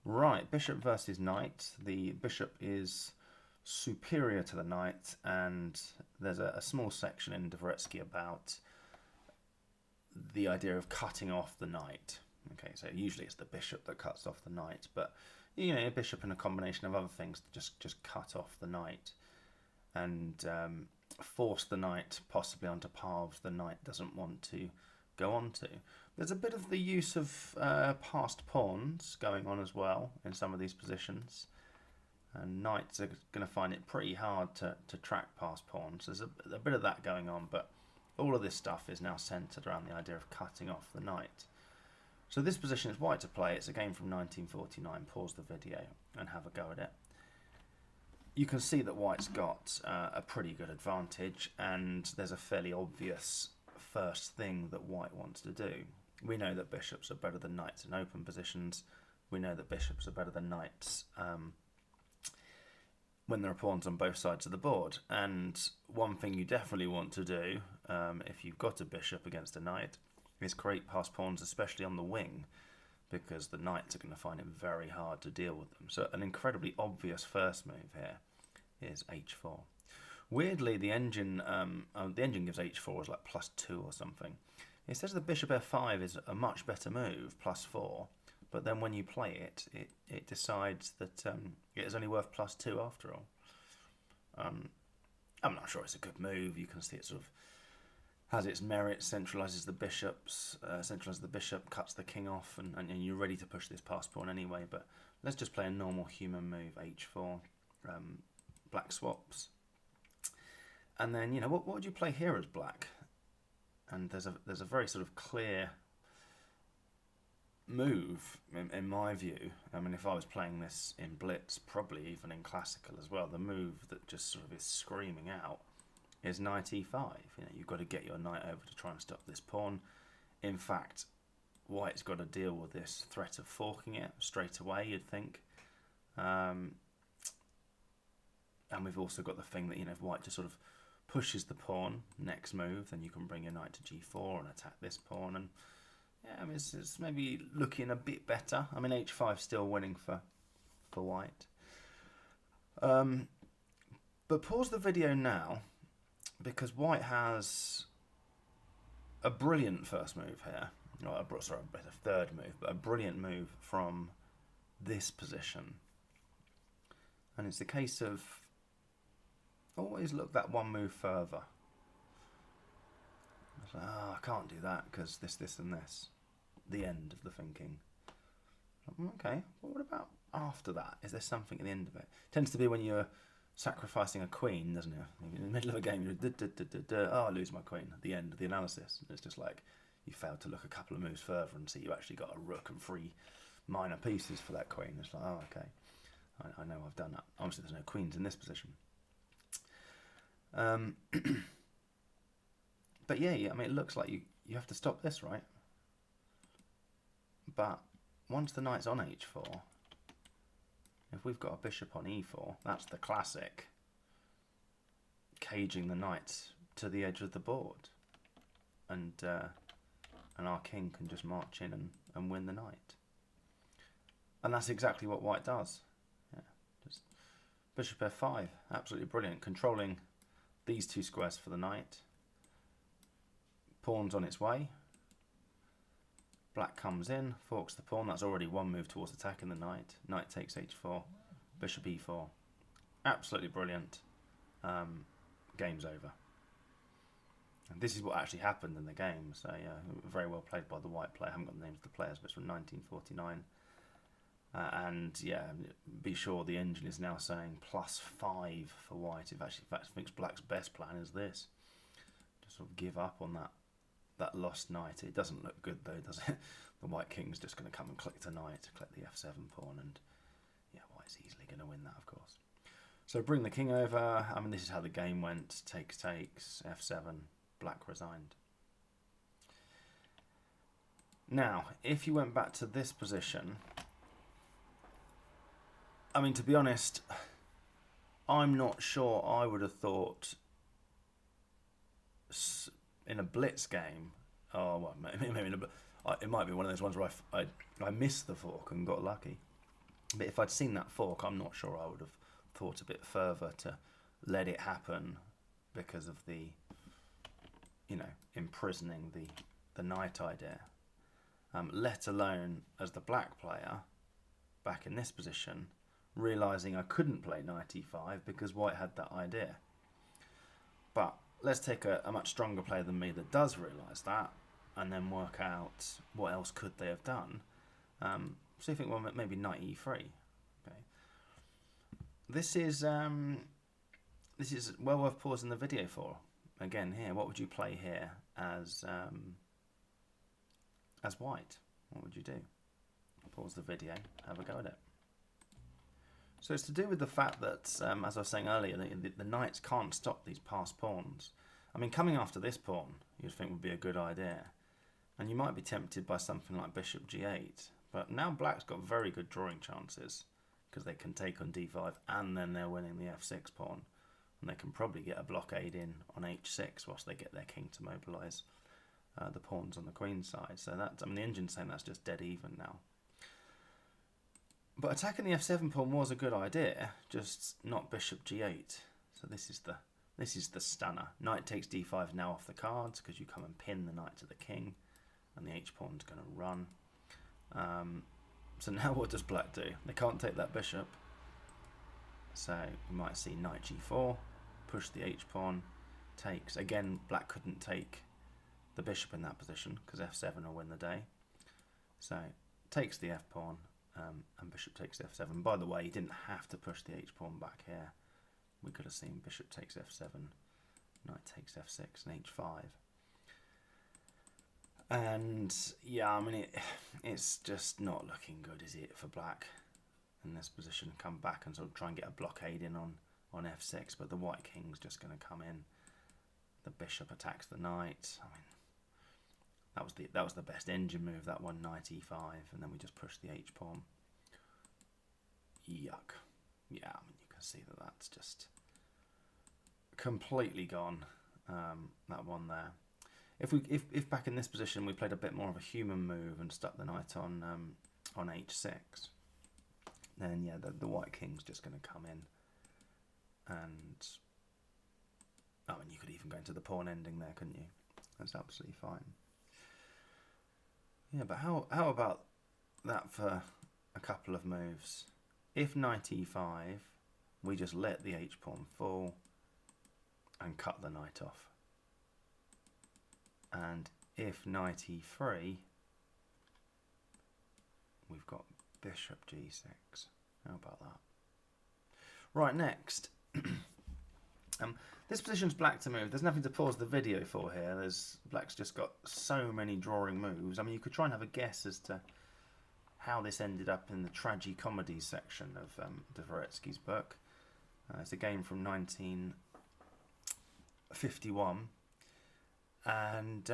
Right, bishop versus knight. The bishop is superior to the knight, and there's a small section in Dvoretsky about the idea of cutting off the knight. Okay, so usually it's the bishop that cuts off the knight, but a bishop and a combination of other things just cut off the knight and force the knight possibly onto paths the knight doesn't want to go onto. There's a bit of the use of passed pawns going on as well in some of these positions. And knights are going to find it pretty hard to track past pawns. There's a bit of that going on, but all of this stuff is now centred around the idea of cutting off the knight. So this position is white to play. It's a game from 1949. Pause the video and have a go at it. You can see that white's got a pretty good advantage, and there's a fairly obvious first thing that white wants to do. We know that bishops are better than knights in open positions. We know that bishops are better than knights when there are pawns on both sides of the board. And one thing you definitely want to do if you've got a bishop against a knight is create passed pawns, especially on the wing, because the knights are going to find it very hard to deal with them. So an incredibly obvious first move here is h4. Weirdly, the engine gives h4 as like +2 or something. It says the bishop f5 is a much better move, +4, but then when you play it, it decides that it is only worth +2 after all. I'm not sure it's a good move. You can see it sort of has its merits, centralises the bishops, centralises the bishop, cuts the king off, and you're ready to push this passed pawn anyway. But let's just play a normal human move, h4, black swaps. And then, what would you play here as black? And there's a very sort of clear move, in my view. I mean, if I was playing this in Blitz, probably even in Classical as well, the move that just sort of is screaming out is knight e5. You've got to get your knight over to try and stop this pawn. In fact, white's got to deal with this threat of forking it straight away, you'd think. And we've also got the thing that, if white just sort of pushes the pawn, next move, then you can bring your knight to g4 and attack this pawn. And yeah, I mean, it's maybe looking a bit better. I mean, h5 still winning for white. But pause the video now, because white has a brilliant first move here. Sorry, a third move, but a brilliant move from this position. And it's a case of always look that one move further. It's like, I can't do that because this, and this. The end of the thinking. Okay, well, what about after that? Is there something at the end of it? Tends to be when you're sacrificing a queen, doesn't it? In the middle of a game, you're I lose my queen at the end of the analysis. And it's just like you failed to look a couple of moves further and see you actually got a rook and 3 minor pieces for that queen. It's like, okay, I know I've done that. Obviously, there's no queens in this position. But yeah, I mean, it looks like you have to stop this, right? But once the knight's on h4, if we've got a bishop on e4, that's the classic caging the knight to the edge of the board, and our king can just march in and win the knight. And that's exactly what white does. Yeah, just bishop f5, absolutely brilliant, controlling these 2 squares for the knight. Pawn's on its way. Black comes in, forks the pawn. That's already one move towards attacking the knight. Knight takes h4, bishop e4. Absolutely brilliant. Game's over. And this is what actually happened in the game. So yeah, very well played by the white player. I haven't got the names of the players, but it's from 1949. And yeah, be sure the engine is now saying +5 for white. In fact, thinks black's best plan is this. Just sort of give up on that lost knight. It doesn't look good though, does it? The white king's just going to come and click the knight, click the f7 pawn, and yeah, white's easily going to win that, of course. So bring the king over. I mean, this is how the game went. Takes, f7, black resigned. Now, if you went back to this position, I mean, to be honest, I'm not sure I would have thought in a blitz game, maybe it might be one of those ones where I missed the fork and got lucky. But if I'd seen that fork, I'm not sure I would have thought a bit further to let it happen because of the, imprisoning the knight idea. Let alone as the black player, back in this position, realising I couldn't play knight e5 because white had that idea. But let's take a much stronger player than me that does realise that, and then work out what else could they have done. So you think, well, maybe knight e3. Okay. This is well worth pausing the video for. Again, here, what would you play here as white? What would you do? Pause the video, have a go at it. So it's to do with the fact that, as I was saying earlier, the knights can't stop these passed pawns. I mean, coming after this pawn, you'd think would be a good idea. And you might be tempted by something like bishop g8. But now black's got very good drawing chances, because they can take on d5 and then they're winning the f6 pawn. And they can probably get a blockade in on h6 whilst they get their king to mobilise the pawns on the queen's side. So that's, I mean, the engine's saying that's just dead even now. But attacking the f7 pawn was a good idea, just not bishop g8. So this is the stunner. Knight takes d5 now off the cards because you come and pin the knight to the king, and the h pawn's going to run. So now what does black do? They can't take that bishop. So we might see knight g4, push the h pawn, takes. Again, black couldn't take the bishop in that position because f7 will win the day. So takes the f pawn. And bishop takes f7. By the way, he didn't have to push the h pawn back here. We could have seen bishop takes f7, knight takes f6, and h5. And yeah, I mean, it's just not looking good, is it, for black in this position? Come back and sort of try and get a blockade in on f6, but the white king's just going to come in. The bishop attacks the knight. I mean, that was the best engine move, that one, knight e5, and then we just push the h pawn. Yuck. Yeah, I mean, you can see that that's just completely gone, that one there. If back in this position we played a bit more of a human move and stuck the knight on h6, then yeah, the white king's just going to come in, and I mean, you could even go into the pawn ending there, couldn't you? That's absolutely fine. Yeah, but how about that for a couple of moves? If knight e5, we just let the h pawn fall and cut the knight off. And if knight e3, we've got bishop g6. How about that? Right, next. This position's black to move. There's nothing to pause the video for here. Black's just got so many drawing moves. I mean, you could try and have a guess as to how this ended up in the tragi-comedy section of Dvoretsky's book. It's a game from 1951. And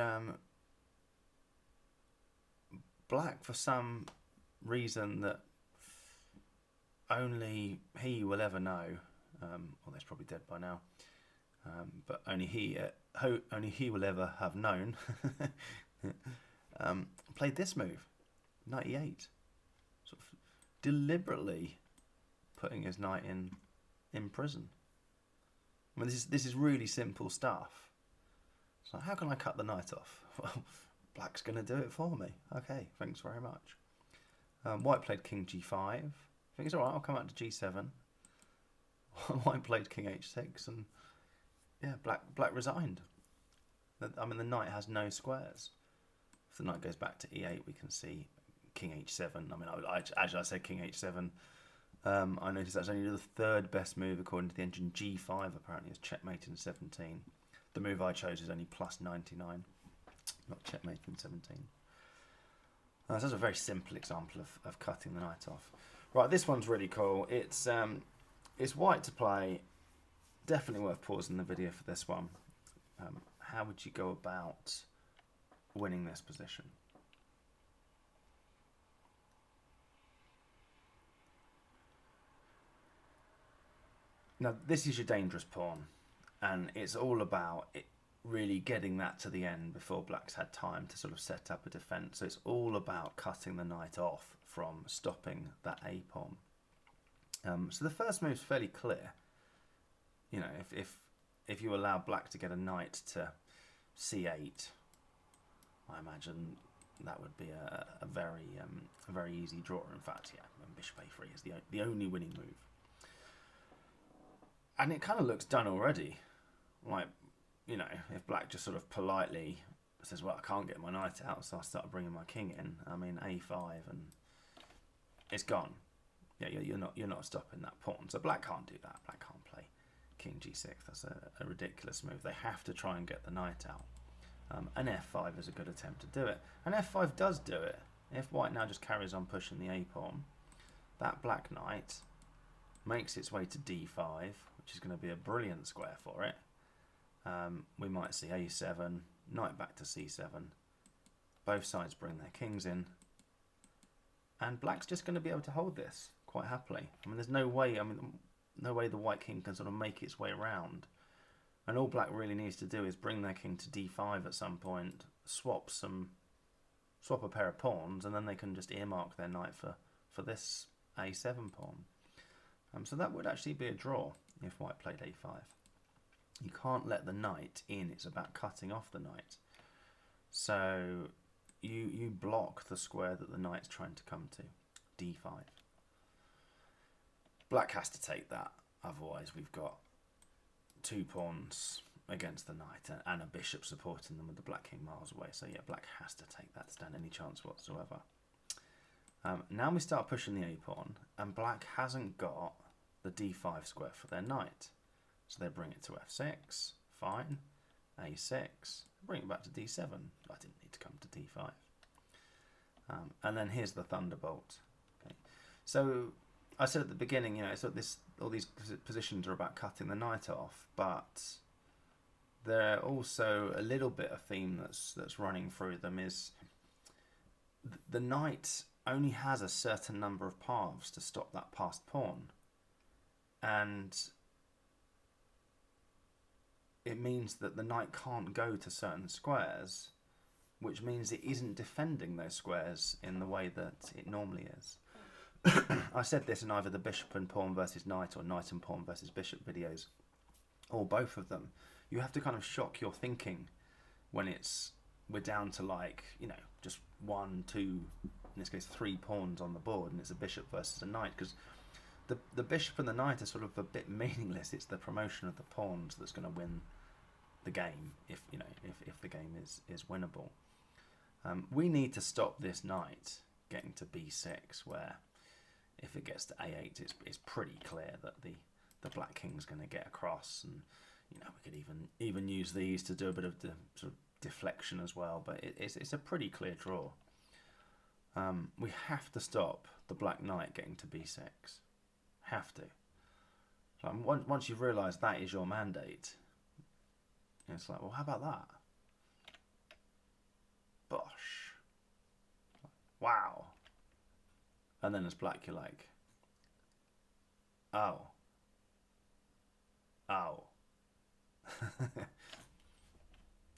black, for some reason that only he will ever know, well, he's probably dead by now, but only he will ever have known, played this move, knight e8, sort of deliberately putting his knight in prison. I mean, this is really simple stuff. So how can I cut the knight off? Well, black's going to do it for me. Okay, thanks very much. White played king g5. I think it's all right. I'll come out to g7. White played king h6, and yeah, black resigned. I mean, the knight has no squares. If the knight goes back to e8, we can see king h7. I mean, I said king h7. I noticed that's only the third best move according to the engine. G5 apparently is checkmate in 17. The move I chose is only plus 99, not checkmate in 17. That's a very simple example of cutting the knight off. Right, this one's really cool. It's white to play. Definitely worth pausing the video for this one. How would you go about winning this position? Now, this is your dangerous pawn, and it's all about really getting that to the end before black's had time to sort of set up a defence. So it's all about cutting the knight off from stopping that a pawn. So the first move's fairly clear. You know, if you allow black to get a knight to c8, I imagine that would be a very easy draw. In fact, yeah, bishop a3 is the only winning move. And it kind of looks done already. Like, you know, if black just sort of politely says, well, I can't get my knight out, so I start bringing my king in. I mean, a5, and it's gone. Yeah, you're not stopping that pawn. So black can't do that. Black can't play king g6. That's a ridiculous move. They have to try and get the knight out. And f5 is a good attempt to do it. And f5 does do it. If white now just carries on pushing the a pawn, that black knight makes its way to d5, which is going to be a brilliant square for it. We might see a7, knight back to c7. Both sides bring their kings in. And black's just going to be able to hold this quite happily. I mean, there's no way, no way the white king can sort of make its way around. And all black really needs to do is bring their king to d5 at some point, swap a pair of pawns, and then they can just earmark their knight for this a7 pawn. So that would actually be a draw if white played a5. You can't let the knight in, it's about cutting off the knight. So you block the square that the knight's trying to come to, d5. Black has to take that, otherwise we've got two pawns against the knight and a bishop supporting them with the black king miles away. So yeah, black has to take that to stand any chance whatsoever. Now we start pushing the a pawn, and black hasn't got the d5 square for their knight. So they bring it to f6, fine, a6, bring it back to d7. I didn't need to come to d5. And then here's the thunderbolt. Okay. So I said at the beginning, you know, so all these positions are about cutting the knight off, but there also a little bit of theme that's running through them is the knight only has a certain number of paths to stop that passed pawn, and it means that the knight can't go to certain squares, which means it isn't defending those squares in the way that it normally is. I said this in either the bishop and pawn versus knight or knight and pawn versus bishop videos, or both of them. You have to kind of shock your thinking when we're down to, like, you know, just 1, 2, in this case 3 pawns on the board, and it's a bishop versus a knight, because the bishop and the knight are sort of a bit meaningless. It's the promotion of the pawns that's going to win the game, if the game is winnable. We need to stop this knight getting to b6, where if it gets to a8, it's pretty clear that the black king's going to get across, and you know, we could even use these to do a bit of sort of deflection as well. But it's a pretty clear draw. We have to stop the black knight getting to b6. Have to. So once you've realised that is your mandate, it's like, well, how about that? Bosh. Wow. And then as black, you're like, oh.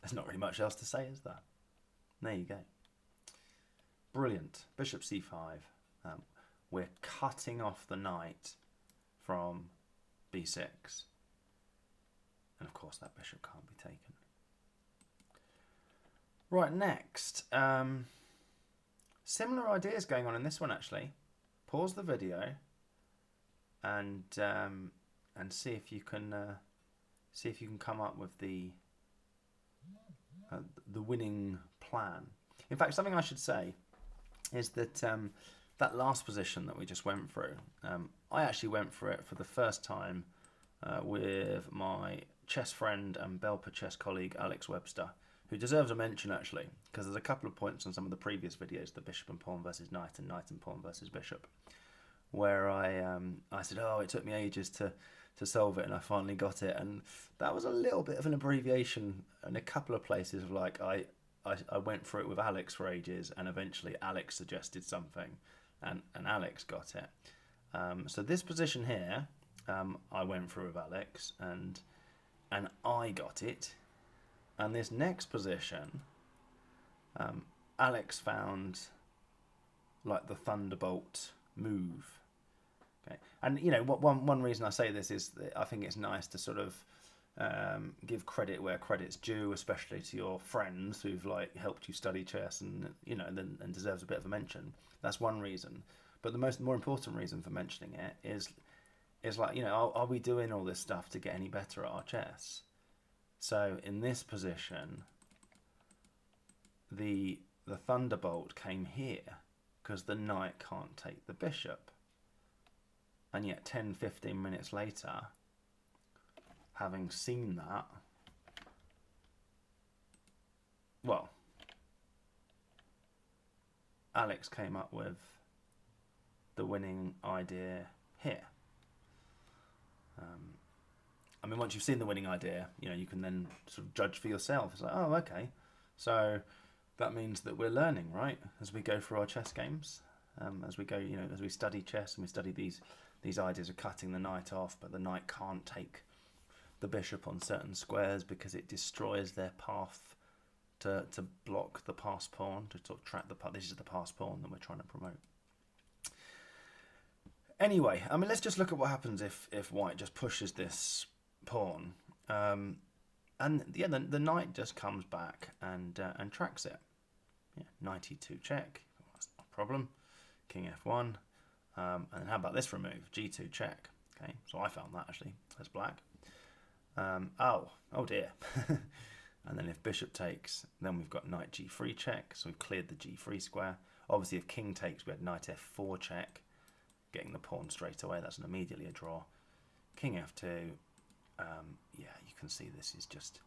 There's not really much else to say, is there? There you go. Brilliant. Bishop c5. We're cutting off the knight from b6. And of course that bishop can't be taken. Right, next. Similar ideas going on in this one, actually. Pause the video and see if you can come up with the winning plan. In fact, something I should say is that that last position that we just went through, I actually went for it for the first time with my chess friend and Belper chess colleague Alex Webster, who deserves a mention actually, because there's a couple of points on some of the previous videos, the bishop and pawn versus knight and knight and pawn versus bishop, where I said, oh, it took me ages to solve it, and I finally got it, and that was a little bit of an abbreviation in a couple of places of, like, I went through it with Alex for ages, and eventually Alex suggested something, and Alex got it. So this position here, I went through with Alex, and I got it. And this next position, Alex found, like, the thunderbolt move. Okay, And you know, one reason I say this is that I think it's nice to sort of give credit where credit's due, especially to your friends who've like helped you study chess, and you know, and deserves a bit of a mention. That's one reason. But the more important reason for mentioning it is like, you know, are we doing all this stuff to get any better at our chess? So in this position, the thunderbolt came here because the knight can't take the bishop. And yet 10-15 minutes later, having seen that, well, Alex came up with the winning idea here. I mean, once you've seen the winning idea, you know, you can then sort of judge for yourself. It's like, oh, okay, so that means that we're learning, right, as we go through our chess games, as we go, you know, as we study chess and we study these ideas of cutting the knight off, but the knight can't take the bishop on certain squares because it destroys their path to block the pass pawn, to sort of trap the path. This is the pass pawn that we're trying to promote. Anyway, I mean, let's just look at what happens if white just pushes this pawn. And yeah, the knight just comes back and tracks it. Yeah, knight e2 check, that's not a problem. King f1. And then how about this for a move? G2 check. Okay, so I found that actually as black. Oh dear. And then if bishop takes, then we've got knight g3 check. So we've cleared the g3 square. Obviously, if king takes, we had knight f4 check, getting the pawn straight away. That's immediately a draw. King f2. Yeah, you can see this is just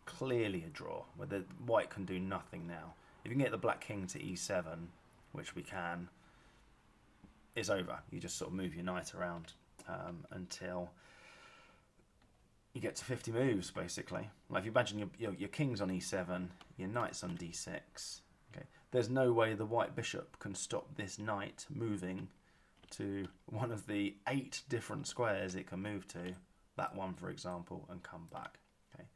clearly a draw, where the white can do nothing now. If you can get the black king to e7, which we can, it's over. You just sort of move your knight around until you get to 50 moves, basically. Like if you imagine your king's on e7, your knight's on d6. Okay, there's no way the white bishop can stop this knight moving to one of the 8 different squares it can move to. That one, for example, and come back. Okay,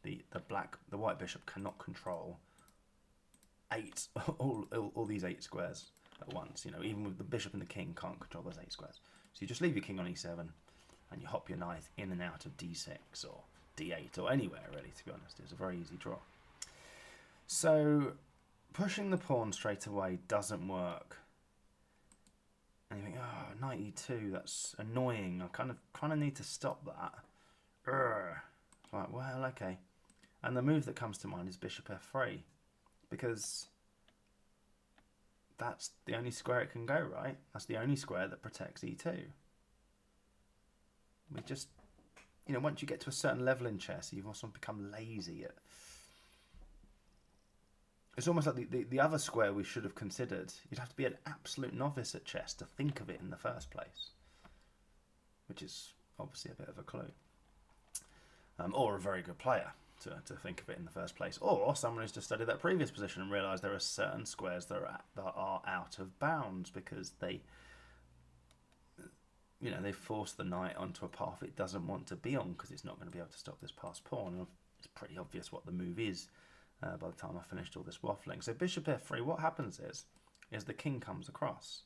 the white bishop cannot control 8 all these 8 squares at once. You know, even with the bishop and the king can't control those 8 squares. So you just leave your king on e7, and you hop your knight in and out of d6 or d8 or anywhere really. To be honest, it's a very easy draw. So pushing the pawn straight away doesn't work. And you think, oh, knight e2, that's annoying. I kind of need to stop that. Right, well, okay. And the move that comes to mind is bishop f3, because that's the only square it can go, right? That's the only square that protects e2. We just, you know, once you get to a certain level in chess, you've also become lazy at. It's almost like the other square we should have considered. You'd have to be an absolute novice at chess to think of it in the first place, which is obviously a bit of a clue. Or a very good player to think of it in the first place, or someone who's just studied that previous position and realised there are certain squares that are out of bounds because they, you know, they force the knight onto a path it doesn't want to be on because it's not going to be able to stop this passed pawn. And it's pretty obvious what the move is. By the time I finished all this waffling. So bishop f3, what happens is the king comes across.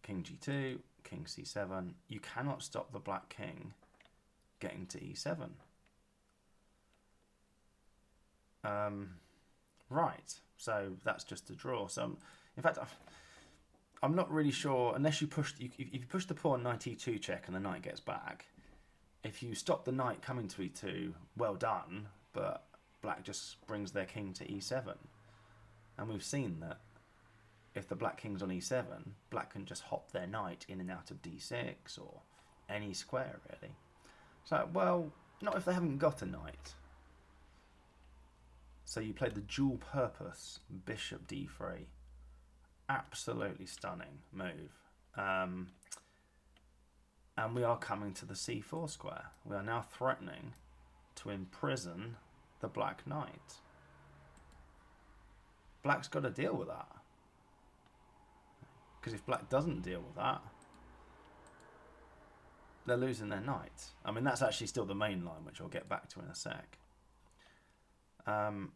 King g2, king c7. You cannot stop the black king getting to e7. Right, so that's just a draw. So in fact, I'm not really sure, unless you push, if you push the pawn knight e2 check and the knight gets back, if you stop the knight coming to e2, well done. But black just brings their king to e7. And we've seen that if the black king's on e7, black can just hop their knight in and out of d6 or any square, really. So, well, not if they haven't got a knight. So you played the dual purpose bishop d3. Absolutely stunning move. And we are coming to the c4 square. We are now threatening to imprison the black knight. Black's got to deal with that. Because if black doesn't deal with that, they're losing their knight. I mean, that's actually still the main line, which I'll get back to in a sec. But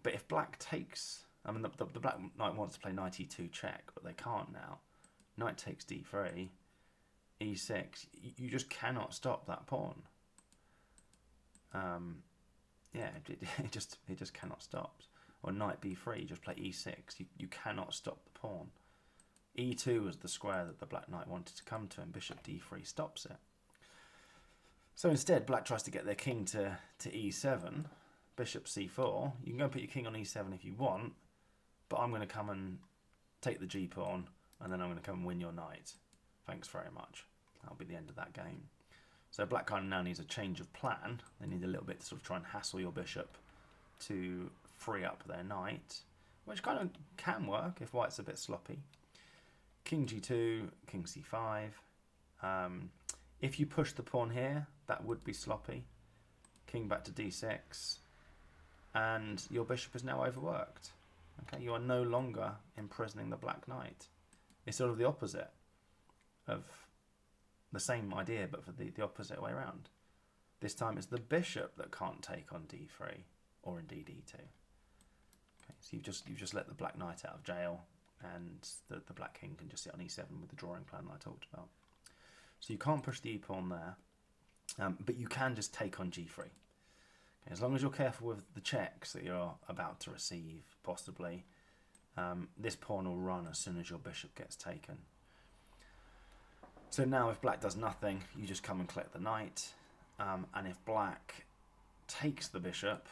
if black takes... I mean, the black knight wants to play knight e2 check, but they can't now. Knight takes d3, e6. You just cannot stop that pawn. Yeah, it just cannot stop. Or knight b3, you just play e6. You cannot stop the pawn. e2 was the square that the black knight wanted to come to, and bishop d3 stops it. So instead, black tries to get their king to e7, bishop c4. You can go and put your king on e7 if you want, but I'm going to come and take the g-pawn, and then I'm going to come and win your knight. Thanks very much. That'll be the end of that game. So black kind of now needs a change of plan. They need a little bit to sort of try and hassle your bishop to free up their knight, which kind of can work if white's a bit sloppy. King g2, king c5. If you push the pawn here, that would be sloppy. King back to d6, and your bishop is now overworked. Okay, you are no longer imprisoning the black knight. It's sort of the opposite of the same idea, but for the opposite way around. This time it's the bishop that can't take on d3, or indeed e2. Okay, so you've just let the black knight out of jail, and the black king can just sit on e7 with the drawing plan that I talked about. So you can't push the e-pawn there, but you can just take on g3. Okay, as long as you're careful with the checks that you're about to receive, possibly, this pawn will run as soon as your bishop gets taken. So now if black does nothing, you just come and collect the knight, and if black takes the bishop,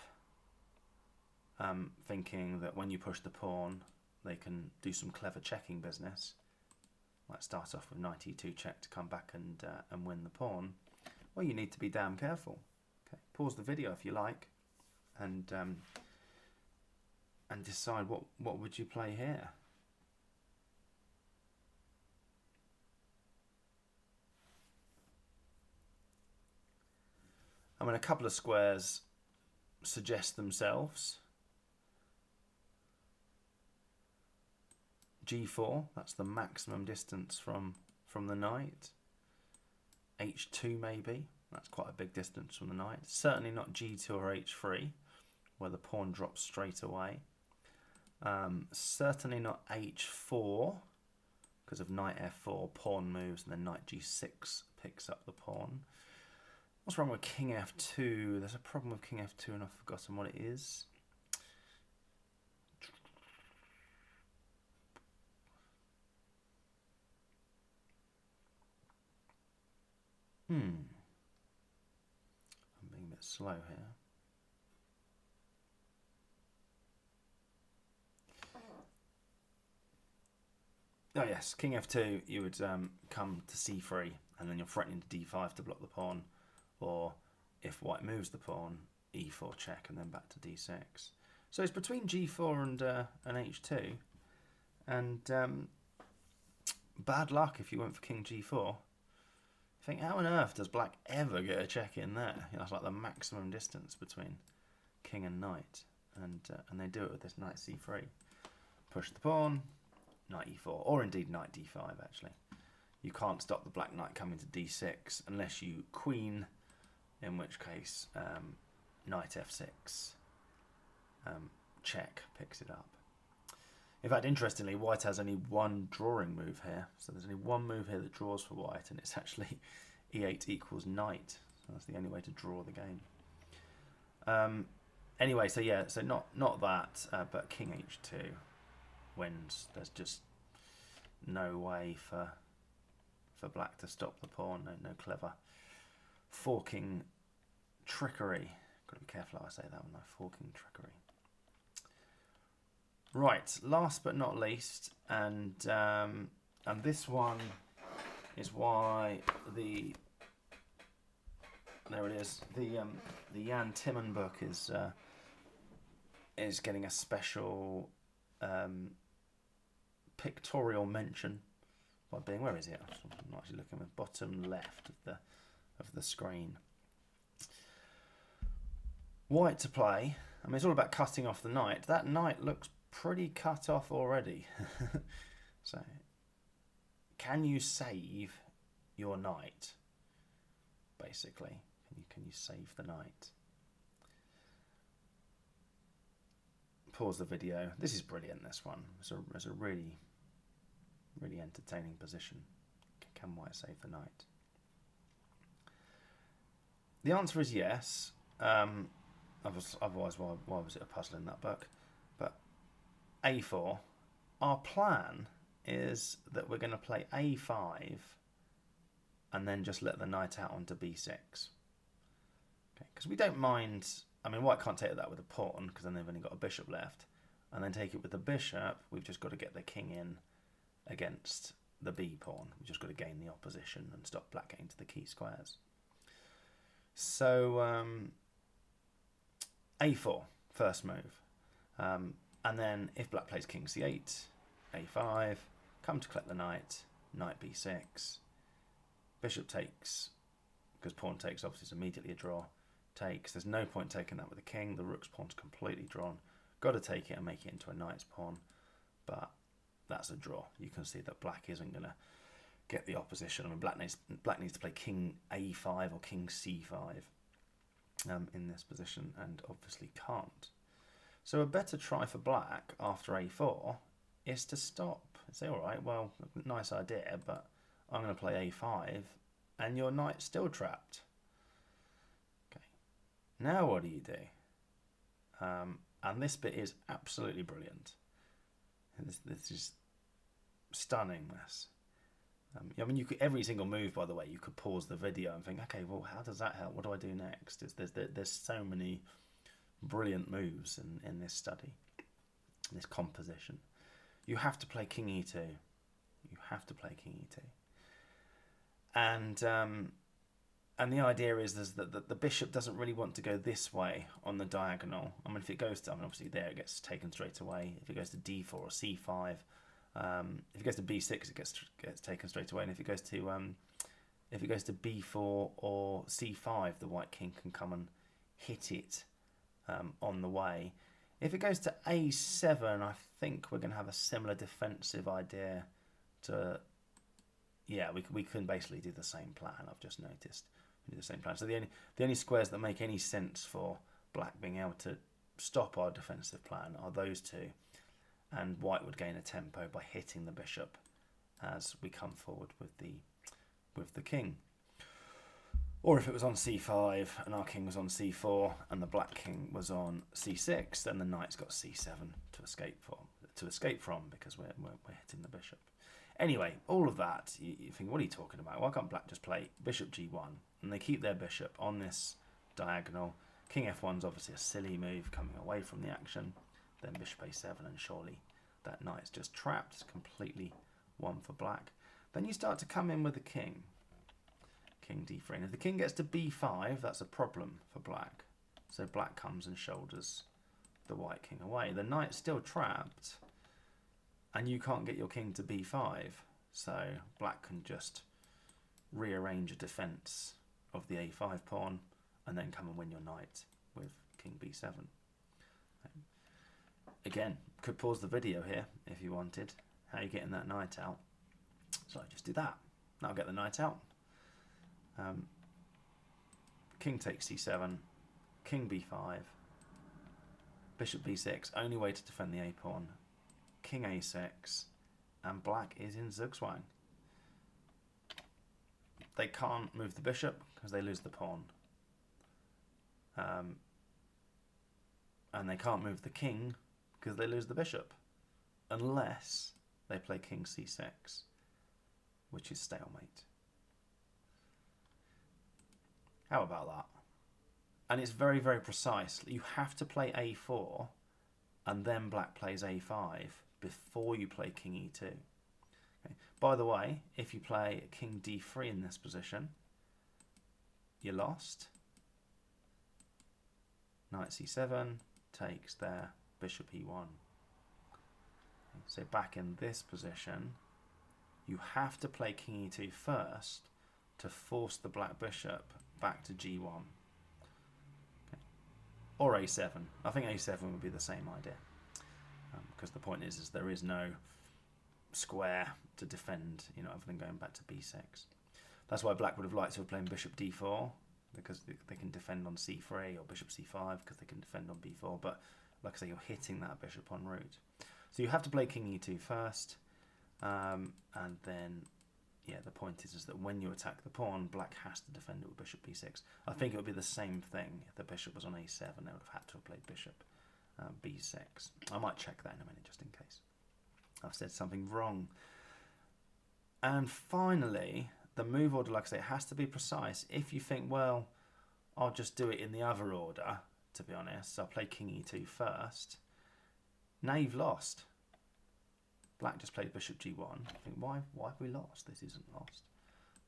thinking that when you push the pawn, they can do some clever checking business, like start off with knight e2 check to come back and win the pawn, well, you need to be damn careful. Okay, pause the video if you like, and decide what would you play here. I mean, a couple of squares suggest themselves. g4, that's the maximum distance from the knight. h2 maybe, that's quite a big distance from the knight. Certainly not g2 or h3, where the pawn drops straight away. Certainly not h4, because of knight f4, pawn moves, and then knight g6 picks up the pawn. What's wrong with king f2? There's a problem with king f2 and I've forgotten what it is. I'm being a bit slow here. Oh yes, king f2, you would come to c3, and then you're threatening to d5 to block the pawn, or if white moves the pawn, e4 check, and then back to d6. So it's between g4 and h2, and bad luck if you went for king g4. Think, how on earth does black ever get a check in there? You know, it's like the maximum distance between king and knight, and they do it with this knight c3. Push the pawn, knight e4, or indeed knight d5 actually. You can't stop the black knight coming to d6 unless you queen, in which case knight f6, check picks it up. In fact, interestingly, white has only one drawing move here. So there's only one move here that draws for white, and it's actually e8 equals knight. So that's the only way to draw the game. Anyway, so yeah, so not that, but king h2 wins. There's just no way for black to stop the pawn. No clever forking trickery. Got to be careful how I say that one. No forking trickery. Right, last but not least, and this one is why there it is. The Jan Timman book is getting a special pictorial mention by being, where is it? I'm not actually looking at the bottom left of the screen. White to play. I mean, it's all about cutting off the knight. That knight looks pretty cut off already. So, can you save your knight? Basically, can you save the knight? pause the video. This is brilliant, this one. It's a really, really entertaining position. Can white save the knight? The answer is yes. Otherwise, why was it a puzzle in that book? But a4, our plan is that we're going to play a5 and then just let the knight out onto b6. Okay, because we don't mind. I mean, white can't take that with a pawn because then they've only got a bishop left. And then take it with the bishop, we've just got to get the king in against the b pawn. We've just got to gain the opposition and stop black getting to the key squares. So a4, first move. And then if black plays king c8, a5, come to collect the knight, knight b6, bishop takes, because pawn takes obviously is immediately a draw, takes. There's no point taking that with the king. The rook's pawn's completely drawn. Got to take it and make it into a knight's pawn, but that's a draw. You can see that black isn't going to get the opposition. I mean, black needs to play king a5 or king c5 in this position, and obviously can't. So a better try for black after a4 is to stop and say, all right, well, nice idea, but I'm going to play a5, and your knight's still trapped. Okay, now what do you do? And this bit is absolutely brilliant. This is stunning, this. I mean, you could, every single move, by the way, you could pause the video and think, okay, well, how does that help? What do I do next? There's so many brilliant moves in this study, this composition. You have to play king e2. You have to play king e2. And the idea is that the bishop doesn't really want to go this way on the diagonal. I mean, if it goes to, I mean, obviously there it gets taken straight away. If it goes to d4 or c5, if it goes to b6, it gets taken straight away. And if it goes to b4 or c5, the white king can come and hit it on the way. If it goes to a7, I think we're going to have a similar defensive idea to. Yeah, we can basically do the same plan. I've just noticed we do the same plan. So the only squares that make any sense for black being able to stop our defensive plan are those two, and white would gain a tempo by hitting the bishop as we come forward with the king. Or if it was on c5 and our king was on c4 and the black king was on c6, then the knight's got c7 to escape from because we're hitting the bishop. Anyway, all of that, you think, what are you talking about? Why can't black just play bishop g1? And they keep their bishop on this diagonal. King f1 is obviously a silly move coming away from the action. Then bishop a7, and surely that knight's just trapped. It's completely one for black. Then you start to come in with the king. King d3. And if the king gets to b5, that's a problem for black. So black comes and shoulders the white king away. The knight's still trapped, and you can't get your king to b5, so black can just rearrange a defence of the a5 pawn and then come and win your knight with king b7. Again, could pause the video here if you wanted. How are you getting that knight out? So I just do that. That'll get the knight out. King takes c7, king b5, bishop b6, only way to defend the a pawn. King a6, and black is in zugzwang. They can't move the bishop because they lose the pawn. And they can't move the king because they lose the bishop. Unless they play king c6, which is stalemate. How about that? And it's very, very precise. You have to play a4 and then black plays a5 before you play king e2. Okay. By the way, if you play king d3 in this position, you're lost. Knight c7 takes there, bishop e1. Okay. So back in this position, you have to play king e2 first to force the black bishop back to g1. Okay. Or a7. I think a7 would be the same idea. Because the point is there is no square to defend, other than going back to b6. That's why black would have liked to have played bishop d4, because they can defend on c3, or bishop c5 because they can defend on b4. But like I say, you're hitting that bishop en route. So you have to play king e2 first, and then, yeah, the point is that when you attack the pawn, black has to defend it with bishop b6. I think it would be the same thing if the bishop was on a7. They would have had to have played bishop b6. I might check that in a minute just in case I've said something wrong. And finally, the move order, like I say, it has to be precise. If you think, well, I'll just do it in the other order, to be honest, I'll play king e2 first. Now you've lost. Black just played bishop g1. I think, why have we lost? This isn't lost.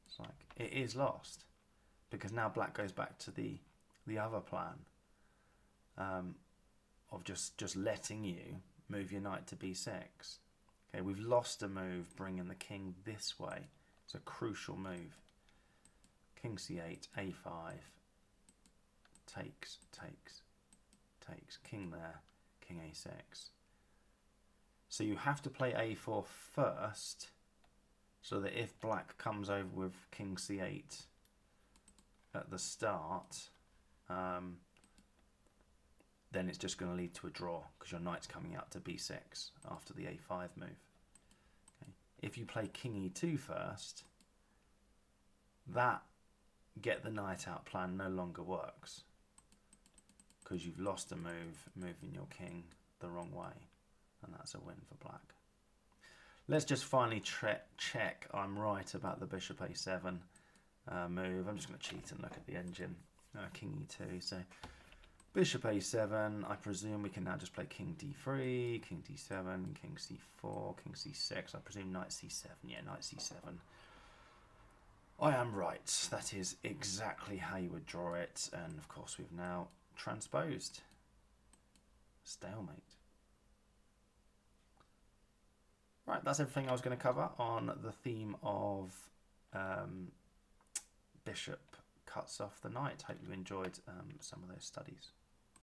It's like, it is lost. Because now black goes back to the other plan of just letting you move your knight to b6. Okay, we've lost a move bringing the king this way. It's a crucial move. King c8, a5, takes, king there, king a6. So you have to play a4 first, so that if black comes over with king c8 at the start, then it's just going to lead to a draw, because your knight's coming out to b6 after the a5 move. Okay. If you play king e2 first, that get the knight out plan no longer works, because you've lost a move, moving your king the wrong way, and that's a win for black. Let's just finally check I'm right about the bishop a7 move. I'm just going to cheat and look at the engine. King e2, so bishop a7, I presume we can now just play king d3, king d7, king c4, king c6, I presume knight c7, yeah, knight c7. I am right, that is exactly how you would draw it, and of course we've now transposed. Stalemate. Right, that's everything I was going to cover on the theme of bishop cuts off the knight. Hope you enjoyed some of those studies.